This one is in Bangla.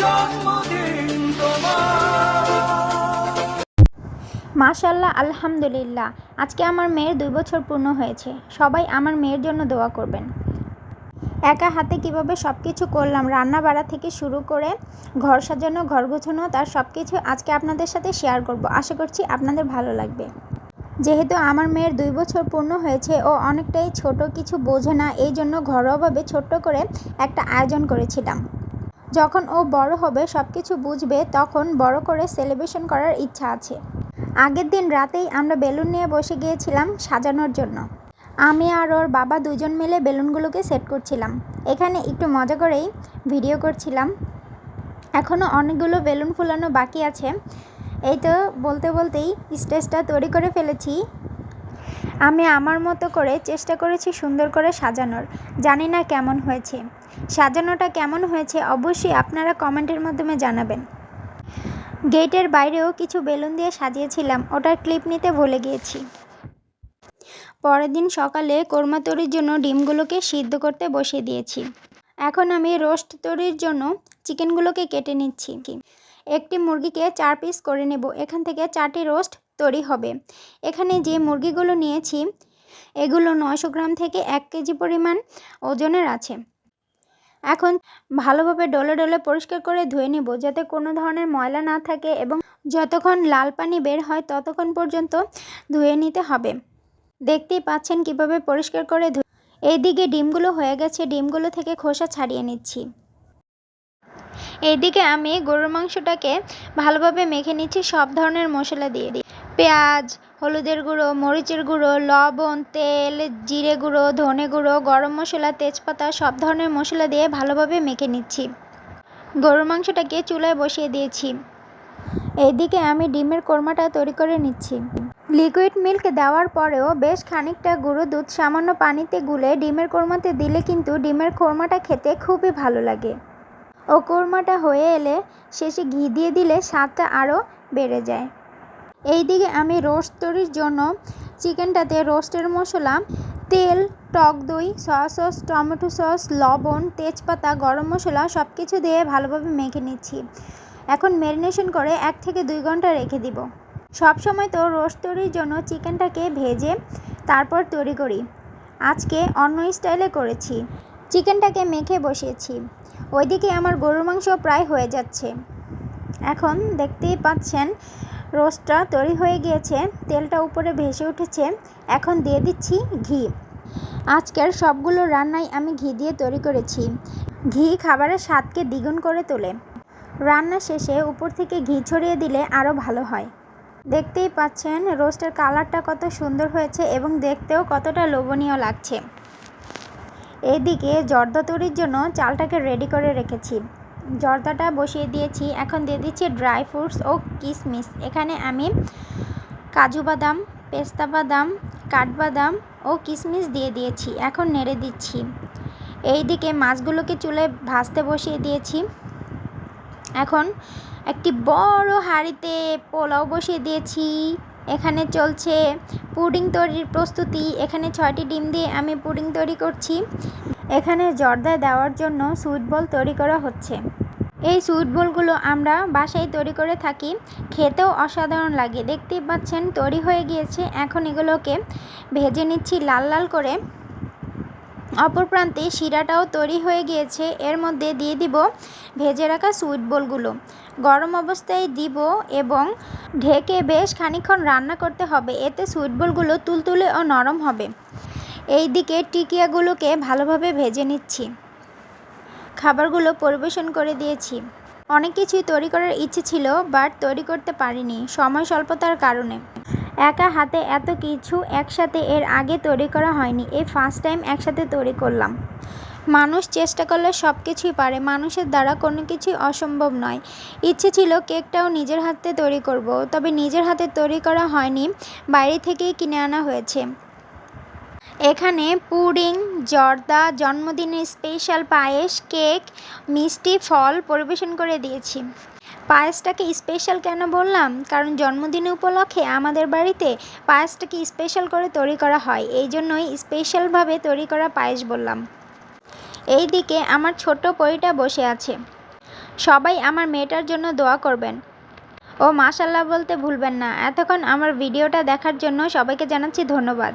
জন্মদিন তোমার। মাশাআল্লাহ, আলহামদুলিল্লাহ। আজকে আমার মেয়ের 2 বছর পূর্ণ হয়েছে। সবাই আমার মেয়ের জন্য দোয়া করবেন। একা হাতে কিভাবে সব কিছু করলাম, রান্না বাড়া থেকে শুরু করে ঘর সাজানো, ঘর গোছানো, তার সব কিছু আজকে আপনাদের সাথে শেয়ার করব। আশা করছি আপনাদের ভালো লাগবে। যেহেতু আমার মেয়ের 2 বছর পূর্ণ হয়েছে, ও অনেকটাই ছোট, কিছু বোঝে না, এই জন্য ঘরোয়াভাবে ছোট্ট করে একটা আয়োজন করেছিলাম। যখন ও বড় হবে, সব কিছু বুঝবে, তখন বড় করে সেলিব্রেশন করার ইচ্ছা আছে। আগের দিন রাতেই আমরা বেলুন নিয়ে বসে গিয়েছিলাম সাজানোর জন্য। আমি আর ওর বাবা দুজন মিলে বেলুনগুলোকে সেট করছিলাম। এখানে একটু মজা করেই ভিডিও করছিলাম। এখনও অনেকগুলো বেলুন ফুলানো বাকি আছে। এই তো বলতে বলতেই স্টেজটা তৈরি করে ফেলেছি। আমি আমার মতো করে চেষ্টা করেছি সুন্দর করে সাজানোর। জানি না কেমন হয়েছে। সাজানোটা কেমন হয়েছে অবশ্যই আপনারা কমেন্টের মাধ্যমে জানাবেন। গেটের বাইরেও কিছু বেলুন দিয়ে সাজিয়েছিলাম, ওটার ক্লিপ নিতে ভুলে গিয়েছি। পরের দিন সকালে কোরমা তৈরির জন্য ডিমগুলোকে সিদ্ধ করতে বসিয়ে দিয়েছি। এখন আমি রোস্ট তৈরির জন্য চিকেনগুলোকে কেটে নিচ্ছি। একটি মুরগিকে 4 পিস করে নেব। এখান থেকে 4টি রোস্ট তৈরি হবে। এখানে যে মুরগিগুলো নিয়েছি এগুলো 900 গ্রাম থেকে 1 কেজি পরিমাণ ওজনের আছে। এখন ভালোভাবে ডলে ডলে পরিষ্কার করে ধুয়ে নেব, যাতে কোনো ধরনের ময়লা না থাকে, এবং যতক্ষণ লাল পানি বের হয় ততক্ষণ পর্যন্ত ধুয়ে নিতে হবে। দেখতেই পাচ্ছেন কিভাবে পরিষ্কার করে এইদিকে ডিমগুলো হয়ে গেছে, ডিমগুলো থেকে খোসা ছাড়িয়ে নিচ্ছি। এইদিকে আমি গরুর মাংসটাকে ভালোভাবে মেখে নিচ্ছি সব ধরনের মশলা দিয়ে। পেঁয়াজ, হলুদের গুঁড়ো, মরিচের গুঁড়ো, লবণ, তেল, জিরে গুঁড়ো, ধনে গুঁড়ো, গরম মশলা, তেজপাতা, সব ধরনের মশলা দিয়ে ভালোভাবে মেখে নিচ্ছি। গরুর মাংসটাকে চুলায় বসিয়ে দিয়েছি। এইদিকে আমি ডিমের কোরমাটা তৈরি করে নিচ্ছি। লিকুইড মিল্ক দেওয়ার পরেও বেশ খানিকটা গুঁড়ো দুধ সামান্য পানিতে গুলে ডিমের কোরমাতে দিলে কিন্তু ডিমের কোরমাটা খেতে খুবই ভালো লাগে। ও কোরমাটা হয়ে এলে শেষে ঘি দিয়ে দিলে স্বাদটা আরও বেড়ে যায়। এইদিকে আমি রোস্ট তৈরির জন্য চিকেনটাতে রোস্টের মশলা, তেল, টক দই, সয়া সস, টমেটো সস, লবণ, তেজপাতা, গরম মশলা সব কিছু দিয়ে ভালোভাবে মেখে নিচ্ছি। এখন ম্যারিনেশন করে 1 থেকে 2 ঘন্টা রেখে দিব। সবসময় তো রোস্ট তৈরির জন্য চিকেনটাকে ভেজে তারপর তৈরি করি। আজকে অন্য স্টাইলে করেছি। চিকেনটাকে মেখে বসিয়েছি। ওইদিকে আমার গরুর মাংস প্রায় হয়ে যাচ্ছে। এখন দেখতেই পাচ্ছেন রোস্টটা তৈরি হয়ে গিয়েছে, তেলটা উপরে ভেসে উঠেছে। এখন দিয়ে দিচ্ছি ঘি। আজকের সবগুলো রান্নাই আমি ঘি দিয়ে তৈরি করেছি। ঘি খাবারের স্বাদকে দ্বিগুণ করে তোলে। রান্না শেষে উপর থেকে ঘি ছড়িয়ে দিলে আরও ভালো হয়। দেখতেই পাচ্ছেন রোস্টের কালারটা কত সুন্দর হয়েছে এবং দেখতেও কতটা লোভনীয় লাগছে। এইদিকে জর্দা তৈরির জন্য চালটাকে রেডি করে রেখেছি। জর্দাটা বসিয়ে দিয়েছি। এখন দিয়ে দিচ্ছি ড্রাই ফ্রুটস ও কিশমিশ। এখানে আমি কাজু বাদাম, পেস্তা বাদাম, কাঠবাদাম ও কিশমিশ দিয়ে দিয়েছি। এখন নেড়ে দিচ্ছি। এইদিকে মাছগুলোকে চুলায় ভাজতে বসিয়ে দিয়েছি। এখন একটি বড় হাঁড়িতে পোলাও বসিয়ে দিয়েছি। এখানে চলছে পুডিং তৈরির প্রস্তুতি। এখানে 6টি ডিম দিয়ে আমি পুডিং তৈরি করছি। এখানে জর্দা দেওয়ার জন্য সুইট বল তৈরি করা হচ্ছে। এই সুইট বলগুলো আমরা বাসায় তৈরি করে থাকি, খেতেও অসাধারণ লাগে। দেখতেই পাচ্ছেন তৈরি হয়ে গিয়েছে। এখন এগুলোকে ভেজে নিচ্ছি লাল লাল করে। অপর প্রান্তে শিরাটাও তৈরি হয়ে গিয়েছে। এর মধ্যে দিয়ে দিব ভেজে রাখা সুইট বলগুলো। গরম অবস্থায় দিব এবং ঢেকে বেশ খানিকক্ষণ রান্না করতে হবে, এতে সুইট বলগুলো তুলতুলে ও নরম হবে। এইদিকে টিকিয়াগুলোকে ভালোভাবে ভেজে নিচ্ছি। খাবারগুলো পরিবেশন করে দিয়েছি। অনেক কিছুই তৈরি করার ইচ্ছে ছিল, বাট তৈরি করতে পারিনি সময় স্বল্পতার কারণে। একা হাতে এত কিছু একসাথে এর আগে তৈরি করা হয়নি। এই ফার্স্ট টাইম একসাথে তৈরি করলাম। মানুষ চেষ্টা করলে সব কিছুই পারে, মানুষের দ্বারা কোনো কিছুই অসম্ভব নয়। ইচ্ছে ছিল কেকটাও নিজের হাতে তৈরি করব, তবে নিজের হাতে তৈরি করা হয়নি, বাইরে থেকেই কিনে আনা হয়েছে। এখানে পুডিং, জর্দা, জন্মদিনের স্পেশাল পায়েস, কেক, মিষ্টি, ফল পরিবেশন করে দিয়েছি। পায়েসটাকে স্পেশাল কেন বললাম, কারণ জন্মদিন উপলক্ষে আমাদের বাড়িতে পায়েসটাকে স্পেশাল করে তৈরি করা হয়, এই জন্যই স্পেশালভাবে তৈরি করা পায়েস বললাম। এইদিকে আমার ছোট্ট পরীটা বসে আছে। সবাই আমার মেয়েটার জন্য দোয়া করবেন ও মাশাআল্লাহ বলতে ভুলবেন না। এতক্ষণ আমার ভিডিওটা দেখার জন্য সবাইকে জানাচ্ছি ধন্যবাদ।